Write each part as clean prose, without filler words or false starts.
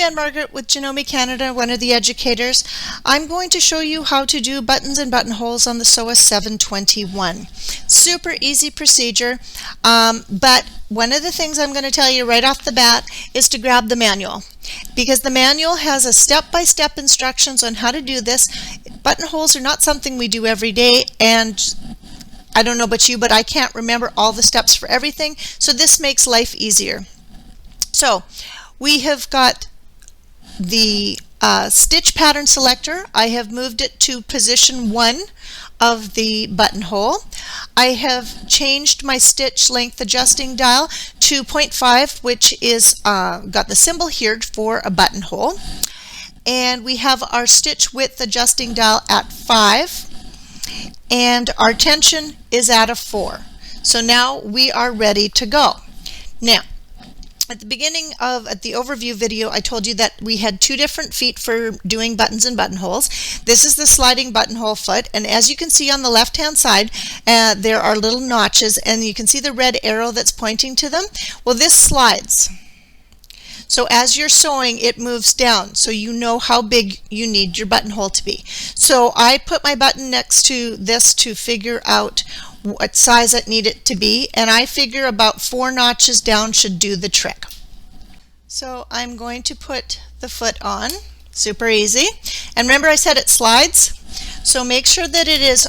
Ann Margaret with Janome Canada, one of the educators. I'm going to show you how to do buttons and buttonholes on the Sewist 721. Super easy procedure, but one of the things I'm going to tell you right off the bat is to grab the manual, because the manual has a step-by-step instructions on how to do this. Buttonholes are not something we do every day, and I don't know about you, but I can't remember all the steps for everything, so this makes life easier. So we have got the stitch pattern selector. I have moved it to position 1 of the buttonhole. I have changed my stitch length adjusting dial to 0.5, which is got the symbol here for a buttonhole. And we have our stitch width adjusting dial at 5. And our tension is at a 4. So now we are ready to go. Now, at the beginning of the overview video, I told you that we had 2 different feet for doing buttons and buttonholes. This is the sliding buttonhole foot, and as you can see on the left hand side, there are little notches, and you can see the red arrow that's pointing to them. Well, this slides. So as you're sewing, it moves down, so you know how big you need your buttonhole to be. So I put my button next to this to figure out what size it needed to be, and I figure about 4 notches down should do the trick. So I'm going to put the foot on. Super easy. And remember I said it slides? So make sure that it is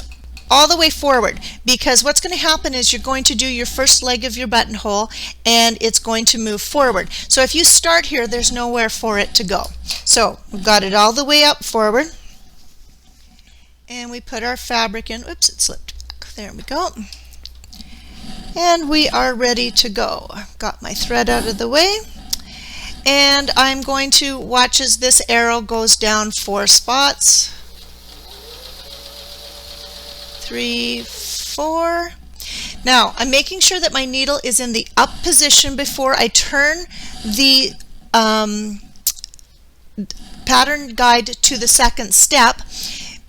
all the way forward, because what's going to happen is you're going to do your first leg of your buttonhole and it's going to move forward. So if you start here, there's nowhere for it to go. So we've got it all the way up forward, and we put our fabric in. Oops, it slipped back. There we go. And we are ready to go. I've got my thread out of the way, and I'm going to watch as this arrow goes down 4 spots. 3, 4. Now I'm making sure that my needle is in the up position before I turn the pattern guide to the second step,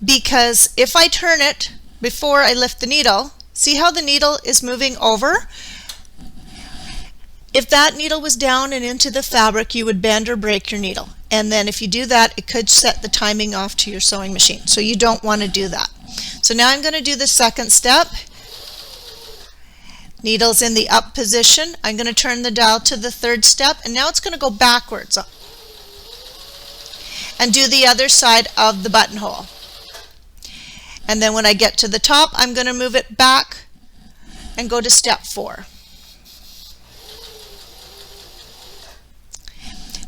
because if I turn it before I lift the needle, see how the needle is moving over? If that needle was down and into the fabric, you would bend or break your needle, and then if you do that, it could set the timing off to your sewing machine, so you don't want to do that. So now I'm going to do the second step. Needle's in the up position. I'm going to turn the dial to the third step, and now it's going to go backwards and do the other side of the buttonhole. And then when I get to the top, I'm going to move it back and go to step 4.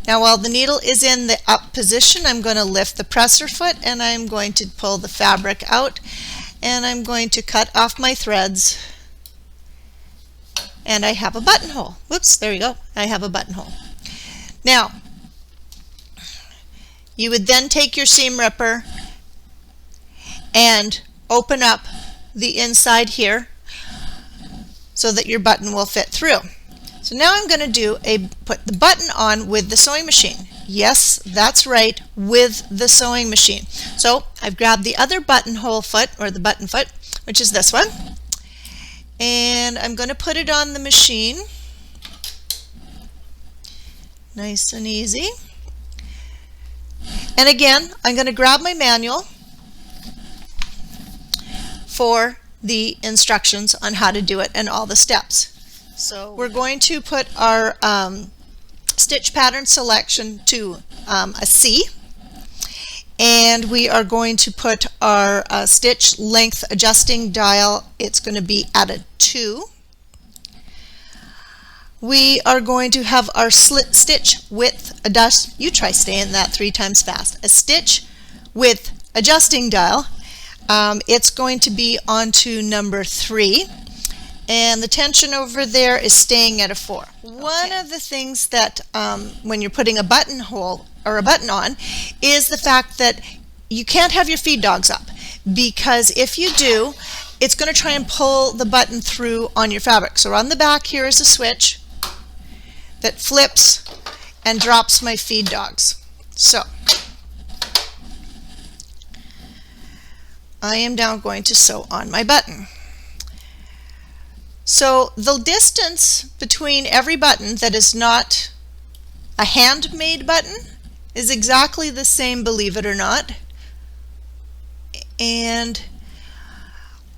Now while the needle is in the up position, I'm going to lift the presser foot and I'm going to pull the fabric out, and I'm going to cut off my threads, and I have a buttonhole. Whoops, there you go. I have a buttonhole. Now, you would then take your seam ripper and open up the inside here so that your button will fit through. So now I'm going to put the button on with the sewing machine. Yes, that's right, with the sewing machine. So I've grabbed the other buttonhole foot, or the button foot, which is this one, and I'm going to put it on the machine. Nice and easy. And again, I'm going to grab my manual for the instructions on how to do it and all the steps. So we're going to put our stitch pattern selection to a C, and we are going to put our stitch length adjusting dial, it's going to be at a 2. We are going to have our stitch width adjust, you try saying that 3 times fast, a stitch width adjusting dial, it's going to be onto number 3. And the tension over there is staying at a 4. One of the things that when you're putting a buttonhole or a button on is the fact that you can't have your feed dogs up, because if you do, it's going to try and pull the button through on your fabric. So on the back here is a switch that flips and drops my feed dogs. So I am now going to sew on my button. So the distance between every button that is not a handmade button is exactly the same, believe it or not. And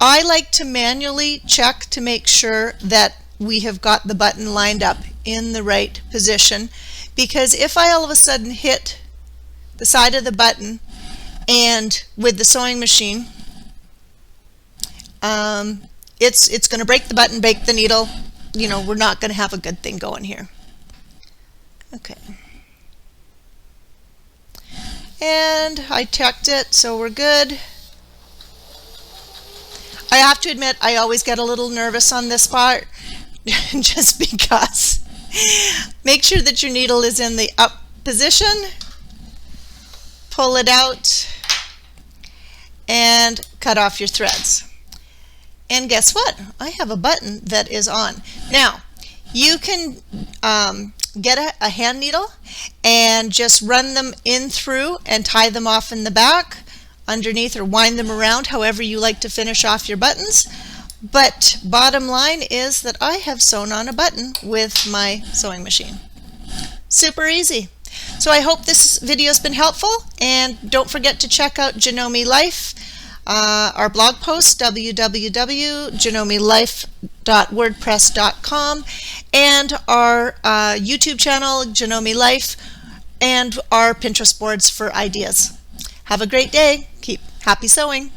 I like to manually check to make sure that we have got the button lined up in the right position, because if I all of a sudden hit the side of the button and with the sewing machine, it's going to break the button, break the needle. You know, we're not going to have a good thing going here. Okay. And I checked it, so we're good. I have to admit, I always get a little nervous on this part, just because. Make sure that your needle is in the up position. Pull it out and cut off your threads. And guess what? I have a button that is on. Now, you can get a hand needle and just run them in through and tie them off in the back, underneath, or wind them around, however you like to finish off your buttons. But bottom line is that I have sewn on a button with my sewing machine. Super easy. So I hope this video has been helpful, and don't forget to check out Janome Life, our blog post, www.janomelifewordpress.com, and our YouTube channel, Janome Life, and our Pinterest boards for ideas. Have a great day. Keep happy sewing.